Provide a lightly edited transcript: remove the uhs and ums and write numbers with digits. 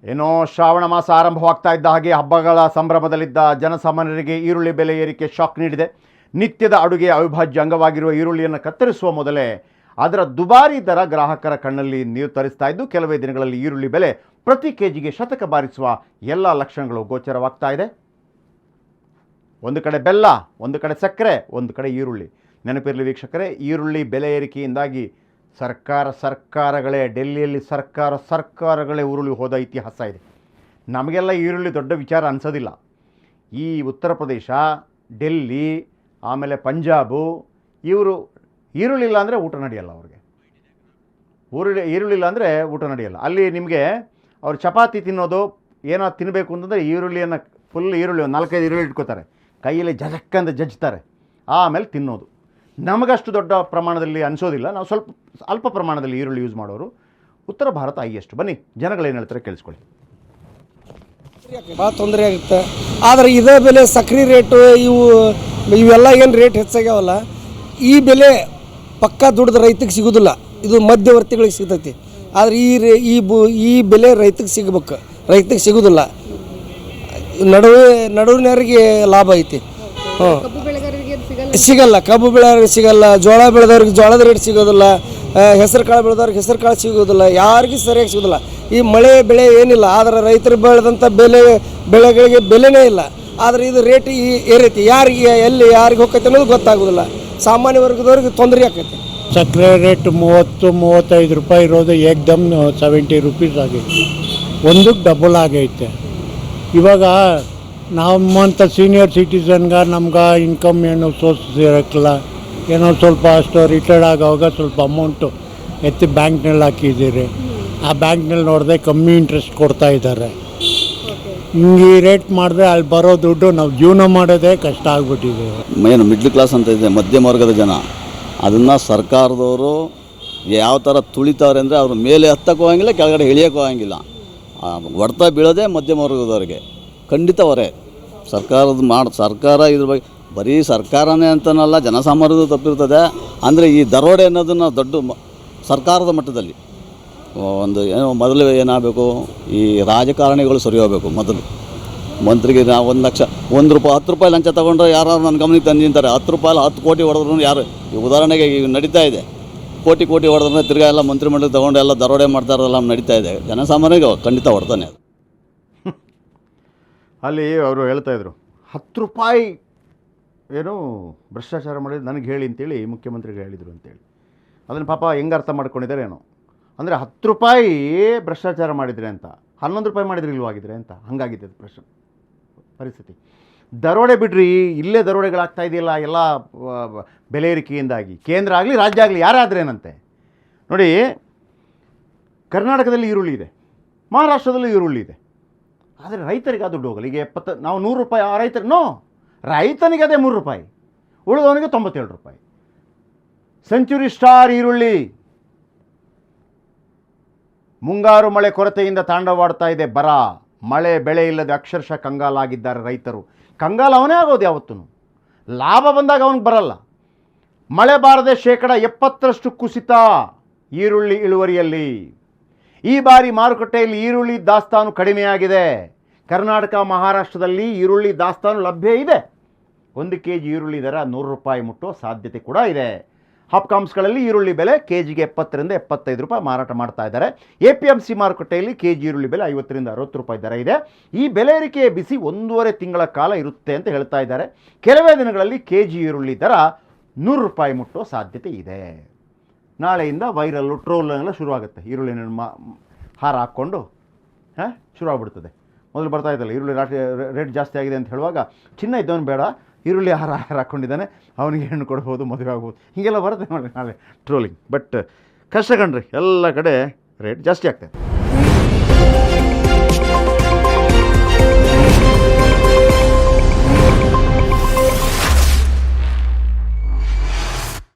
ಏನೋ ಶ್ರಾವಣ ಮಾಸ ಆರಂಭವಾಗ್ತಾ ಇದ್ದ ಹಾಗೆ ಹಬ್ಬಗಳ ಸಂಭ್ರಮದಲ್ಲಿದ್ದ ಜನಸಾಮಾನ್ಯರಿಗೆ ಈರುಳ್ಳಿ ಬೆಲೆ ಏರಿಕೆ ಶಾಕ್ ನೀಡಿದೆ. ನಿತ್ಯದ ಅಡುಗೆಯ ಅವಿಭಾಜ್ಯ ಅಂಗವಾಗಿರುವ ಈರುಳ್ಳಿಯನ್ನು ಕತ್ತರಿಸುವ ಮೊದಲೇ ಅದರ ದುಬಾರಿ ದರ ಗ್ರಾಹಕರ ಕಣ್ಣಲ್ಲಿ ನೀರು ತರಿಸ್ತಾ ಇದ್ದು, ಕೆಲವೇ ದಿನಗಳಲ್ಲಿ ಈರುಳ್ಳಿ ಬೆಲೆ ಪ್ರತಿ ಕೆಜಿಗೆ ಶತಕ ಬಾರಿಸುವ ಎಲ್ಲ ಲಕ್ಷಣಗಳು ಗೋಚರವಾಗ್ತಾ ಇದೆ. ಒಂದು ಕಡೆ ಬೆಲ್ಲ, ಒಂದು ಕಡೆ ಸಕ್ಕರೆ, ಒಂದು ಕಡೆ ಈರುಳ್ಳಿ. ನೆನಪಿರಲಿ ವೀಕ್ಷಕರೇ, ಈರುಳ್ಳಿ ಬೆಲೆ ಏರಿಕೆಯಿಂದಾಗಿ ಸರ್ಕಾರಗಳೇ ಡೆಲ್ಲಿಯಲ್ಲಿ ಸರ್ಕಾರಗಳೇ ಉರುಳಿ ಹೋದ ಇತಿಹಾಸ ಇದೆ. ನಮಗೆಲ್ಲ ಈರುಳ್ಳಿ ದೊಡ್ಡ ವಿಚಾರ ಅನಿಸೋದಿಲ್ಲ. ಈ ಉತ್ತರ ಪ್ರದೇಶ, ಡೆಲ್ಲಿ, ಆಮೇಲೆ ಪಂಜಾಬು, ಇವರು ಈರುಳ್ಳಿ ಇಲ್ಲ ಅಂದರೆ ಊಟ ನಡೆಯಲ್ಲ. ಅವ್ರಿಗೆ ಈರುಳ್ಳಿ ಇಲ್ಲ ಅಂದರೆ ಊಟ ನಡೆಯಲ್ಲ. ಅಲ್ಲಿ ನಿಮಗೆ ಅವ್ರು ಚಪಾತಿ ತಿನ್ನೋದು ಏನೋ ತಿನ್ನಬೇಕು ಅಂತಂದರೆ ಈರುಳ್ಳಿಯನ್ನು ಫುಲ್ ಈರುಳ್ಳಿ ಒಂದು 4-5 ಈರುಳ್ಳಿ ಇಟ್ಕೋತಾರೆ, ಕೈಯಲ್ಲಿ ಜಜಕ್ಕಂದು ಜಜ್ತಾರೆ, ಆಮೇಲೆ ತಿನ್ನೋದು. ನಮಗಷ್ಟು ದೊಡ್ಡ ಪ್ರಮಾಣದಲ್ಲಿ ಅನಿಸೋದಿಲ್ಲ, ನಾವು ಸ್ವಲ್ಪ ಅಲ್ಪ ಪ್ರಮಾಣದಲ್ಲಿ ಈರುಳ್ಳಿ ಯೂಸ್ ಮಾಡೋರು. ಉತ್ತರ ಭಾರತ ಹೈಯೆಸ್ಟ್. ಬನ್ನಿ ಜನಗಳೇನು ಹೇಳ್ತಾರೆ ಕೇಳಿಸ್ಕೊಳ್ಳಿ. ಭಾಳ ತೊಂದರೆ ಆಗುತ್ತೆ. ಆದರೆ ಇದೇ ಬೆಲೆ ಸಕ್ರೆ ರೇಟು ಇವೆಲ್ಲ ಏನು ರೇಟ್ ಹೆಚ್ಚಾಗ್ಯಾವಲ್ಲ, ಈ ಬೆಲೆ ಪಕ್ಕಾ ದುಡ್ದು ರೈತಗೆ ಸಿಗೋದಿಲ್ಲ, ಇದು ಮಧ್ಯವರ್ತಿಗಳಿಗೆ ಸಿಗ್ತೈತಿ. ಆದರೆ ಈ ಬೆಲೆ ರೈತಗೆ ಸಿಗಬೇಕು, ರೈತಗೆ ಸಿಗೋದಿಲ್ಲ. ನಡುವಿನವರಿಗೆ ಲಾಭ ಐತಿ. ಸಿಗಲ್ಲ, ಕಬ್ಬು ಬೆಳೆಯೋರಿಗೆ ಸಿಗಲ್ಲ, ಜೋಳ ಬೆಳೆದವ್ರಿಗೆ ಜೋಳದ ರೇಟ್ ಸಿಗೋದಿಲ್ಲ, ಹೆಸರು ಕಾಳು ಬೆಳೆದವ್ರಿಗೆ ಹೆಸರು ಕಾಳು ಸಿಗೋದಿಲ್ಲ, ಯಾರಿಗೂ ಸರಿಯಾಗಿ ಸಿಗೋದಿಲ್ಲ. ಈ ಮಳೆ ಬೆಳೆ ಏನಿಲ್ಲ, ಆದರೆ ರೈತರು ಬೆಳೆದಂಥ ಬೆಳೆಗಳಿಗೆ ಬೆಲೆನೇ ಇಲ್ಲ. ಆದರೆ ಇದು ರೇಟ್ ಏರೈತಿ, ಯಾರಿಗೆ ಎಲ್ಲಿ ಯಾರಿಗೆ ಹೋಗ್ತೈತೆ ಅನ್ನೋದು ಗೊತ್ತಾಗೋದಿಲ್ಲ. ಸಾಮಾನ್ಯ ವರ್ಗದವ್ರಿಗೆ ತೊಂದರೆ ಆಕೈತಿ. ಸಕ್ಕರೆ ರೇಟ್ 30-35 ರೂಪಾಯಿ ಇರೋದು ಏಕ್ದಮ್ 70 ರೂಪೀಸ್ ಆಗೈತೆ, ಒಂದಕ್ಕೆ ಡಬಲ್ ಆಗೈತೆ. ಇವಾಗ ನಮ್ಮಂಥ ಸೀನಿಯರ್ ಸಿಟಿಸನ್ಗೆ ನಮ್ಗೆ ಇನ್ಕಮ್ ಏನು ಸೋರ್ಸಸ್ ಇರೋಕ್ಕಿಲ್ಲ. ಏನೋ ಸ್ವಲ್ಪ ಅಷ್ಟು ರಿಟೈರ್ಡ್ ಆಗೋವಾಗ ಸ್ವಲ್ಪ ಅಮೌಂಟು ಎತ್ತಿ ಬ್ಯಾಂಕ್ನಲ್ಲಿ ಹಾಕಿದ್ದೀರಿ. ಆ ಬ್ಯಾಂಕ್ನಲ್ಲಿ ನೋಡಿದ್ರೆ ಕಮ್ಮಿ ಇಂಟ್ರೆಸ್ಟ್ ಕೊಡ್ತಾ ಇದ್ದಾರೆ. ಹಿಂಗೆ ಈ ರೇಟ್ ಮಾಡಿದ್ರೆ ಅಲ್ಲಿ ಬರೋ ದುಡ್ಡು ನಾವು ಜೀವನ ಮಾಡೋದೇ ಕಷ್ಟ ಆಗ್ಬಿಟ್ಟಿದೆ. ಏನು ಮಿಡ್ಲ್ ಕ್ಲಾಸ್ ಅಂತ ಇದೆ, ಮಧ್ಯಮ ವರ್ಗದ ಜನ, ಅದನ್ನು ಸರ್ಕಾರದವರು ಯಾವ ಥರ ತುಳಿತಾರೆ ಅಂದರೆ ಅವ್ರ ಮೇಲೆ ಹತ್ತಕ್ಕೂ ಹೋಗಂಗಿಲ್ಲ, ಕೆಳಗಡೆ ಇಳಿಯೋಕ್ಕೂ ಹೋಗಂಗಿಲ್ಲ. ಹೊಡ್ತಾ ಬೀಳೋದೇ ಮಧ್ಯಮ ವರ್ಗದವ್ರಿಗೆ ಖಂಡಿತ ಹೊರೆ. ಸರ್ಕಾರ ಇದ್ರ ಬಗ್ಗೆ ಬರೀ ಸರ್ಕಾರನೇ ಅಂತನಲ್ಲ, ಜನಸಾಮಾನ್ಯರು ತಪ್ಪಿರ್ತದೆ. ಅಂದರೆ ಈ ದರೋಡೆ ಅನ್ನೋದನ್ನು ದೊಡ್ಡ ಸರ್ಕಾರದ ಮಟ್ಟದಲ್ಲಿ ಒಂದು ಮೊದಲು ಏನಾಗಬೇಕು, ಈ ರಾಜಕಾರಣಿಗಳು ಸರಿ ಹೋಗಬೇಕು. ಮೊದಲು ಮಂತ್ರಿಗೆ ನಾವು 1 ಲಕ್ಷ, 1 ರೂಪಾಯಿ 10 ರೂಪಾಯಿ ಲಂಚ ತೊಗೊಂಡ್ರೆ ಯಾರು ನನ್ನ ಗಮನಕ್ಕೆ ತಂದು ನಿಂತಾರೆ. 10 ರೂಪಾಯಿ 10 ಕೋಟಿ ಹೊಡೆದ್ರು ಯಾರು, ಈ ಉದಾಹರಣೆಗೆ ಈಗ ನಡೀತಾ ಇದೆ, ಕೋಟಿ ಹೊಡೆದ್ರೆ ತಿರ್ಗಾ ಎಲ್ಲ ಮಂತ್ರಿಮಂಡಲ ತೊಗೊಂಡು ಎಲ್ಲ ದರೋಡೆ ಮಾಡ್ತಾ ಇರೋದೆಲ್ಲ ನಡೀತಾ ಇದೆ. ಜನಸಾಮಾನ್ಯರಿಗೆ ಖಂಡಿತ ಹೊಡ್ತಾನೆ ಅದು. ಅಲ್ಲಿ ಅವರು ಹೇಳ್ತಾಯಿದ್ರು 10 ರೂಪಾಯಿ ಏನು ಭ್ರಷ್ಟಾಚಾರ ಮಾಡಿದ್ರು ನನಗೆ ಹೇಳಿ ಅಂತೇಳಿ ಮುಖ್ಯಮಂತ್ರಿಗಳು ಹೇಳಿದರು ಅಂತೇಳಿ. ಅದನ್ನು ಪಾಪ ಹೆಂಗೆ ಅರ್ಥ ಮಾಡ್ಕೊಂಡಿದ್ದಾರೆ ಏನೋ. ಅಂದರೆ 10 ರೂಪಾಯಿ ಭ್ರಷ್ಟಾಚಾರ ಮಾಡಿದರೆ ಅಂತ, 11 ರೂಪಾಯಿ ಮಾಡಿದ್ರೆ ಇಲ್ವಾಗಿದ್ರೆ ಅಂತ, ಹಂಗಾಗಿದೆ ಪರಿಸ್ಥಿತಿ. ದರೋಡೆ ಬಿಡ್ರಿ, ಇಲ್ಲೇ ದರೋಡೆಗಳಾಗ್ತಾ ಇದೆಯಲ್ಲ ಎಲ್ಲ ಬೆಲೆ ಏರಿಕೆಯಿಂದಾಗಿ. ಕೇಂದ್ರ ಆಗಲಿ ರಾಜ್ಯ ಆಗಲಿ ಯಾರೇ ಆದ್ರೇನಂತೆ. ನೋಡಿ, ಕರ್ನಾಟಕದಲ್ಲಿ ಈರುಳ್ಳಿ ಇದೆ, ಮಹಾರಾಷ್ಟ್ರದಲ್ಲೂ ಈರುಳ್ಳಿ ಇದೆ, ಆದರೆ ರೈತರಿಗೆ ಅದು ದುಡ್ಡು ಹೋಗಲ್ಲ. ಈಗ ನಾವು 100 ರೂಪಾಯಿ ಆ ರೈತನಿಗೆ ಅದೇ 3 ರೂಪಾಯಿ, ಉಳಿದವನಿಗೆ 97 ರೂಪಾಯಿ. ಸೆಂಚುರಿ ಸ್ಟಾರ್ ಈರುಳ್ಳಿ ಮುಂಗಾರು ಮಳೆ ಕೊರತೆಯಿಂದ ತಾಂಡವಾಡ್ತಾ ಇದೆ ಬರ. ಮಳೆ ಬೆಳೆ ಇಲ್ಲದೆ ಅಕ್ಷರಶಃ ಕಂಗಾಲಾಗಿದ್ದಾರೆ ರೈತರು. ಕಂಗಾಲ ಅವನೇ ಆಗೋದು ಯಾವತ್ತೂ. ಲಾಭ ಬಂದಾಗ ಅವನಿಗೆ ಬರಲ್ಲ. ಮಳೆ ಬಾರದೆ 70% ಕುಸಿತ ಈರುಳ್ಳಿ ಇಳುವರಿಯಲ್ಲಿ. ಈ ಬಾರಿ ಮಾರುಕಟ್ಟೆಯಲ್ಲಿ ಈರುಳ್ಳಿ ದಾಸ್ತಾನು ಕಡಿಮೆಯಾಗಿದೆ. ಕರ್ನಾಟಕ, ಮಹಾರಾಷ್ಟ್ರದಲ್ಲಿ ಈರುಳ್ಳಿ ದಾಸ್ತಾನು ಲಭ್ಯ ಇದೆ. 1 ಕೆಜಿ ಈರುಳ್ಳಿ ದರ 100 ರೂಪಾಯಿ ಮುಟ್ಟುವ ಸಾಧ್ಯತೆ ಕೂಡ ಇದೆ. ಹಾಪ್ಕಾಮ್ಸ್ಗಳಲ್ಲಿ ಈರುಳ್ಳಿ ಬೆಲೆ ಕೆಜಿಗೆ 70ರಿಂದ 75 ರೂಪಾಯಿ ಮಾರಾಟ ಮಾಡ್ತಾ ಇದ್ದಾರೆ. APMC ಮಾರುಕಟ್ಟೆಯಲ್ಲಿ ಕೆಜಿ ಈರುಳ್ಳಿ ಬೆಲೆ 50ರಿಂದ 60 ರೂಪಾಯಿ ದರ ಇದೆ. ಈ ಬೆಲೆ ಏರಿಕೆಯ ಬಿಸಿ 1.5 ತಿಂಗಳ ಕಾಲ ಇರುತ್ತೆ ಅಂತ ಹೇಳ್ತಾ ಇದ್ದಾರೆ. ಕೆಲವೇ ದಿನಗಳಲ್ಲಿ ಕೆಜಿ ಈರುಳ್ಳಿ ದರ 100 ರೂಪಾಯಿ ಮುಟ್ಟುವ ಸಾಧ್ಯತೆ ಇದೆ. ನಾಳೆಯಿಂದ ವೈರಲ್ಲು ಟ್ರೋಲ್ ಎಲ್ಲ ಶುರುವಾಗುತ್ತೆ. ಈರುಳ್ಳಿ ಹಾರ ಹಾಕ್ಕೊಂಡು ಶುರುವಾಗ್ಬಿಡ್ತದೆ. ಮೊದಲು ಬರ್ತಾ ಇದ್ದಲ್ಲ, ಈರುಳ್ಳಿ ರೇಟ್ ಜಾಸ್ತಿ ಆಗಿದೆ ಅಂತ ಹೇಳುವಾಗ ಚಿನ್ನ ಇದ್ದವನು ಬೇಡ, ಈರುಳ್ಳಿ ಹಾರ ಹಾಕ್ಕೊಂಡಿದ್ದಾನೆ, ಅವನಿಗೆ ಹೆಣ್ಣು ಕೊಡ್ಬೋದು, ಮದುವೆ ಆಗ್ಬೋದು, ಹೀಗೆಲ್ಲ ಬರುತ್ತೆ ನೋಡಿ ನಾಳೆ ಟ್ರೋಲಿಂಗ್. ಬಟ್ ಕಷ್ಟ ಕಣ್ರಿ, ಎಲ್ಲ ಕಡೆ ರೇಟ್ ಜಾಸ್ತಿ ಆಗ್ತಾಯಿದೆ.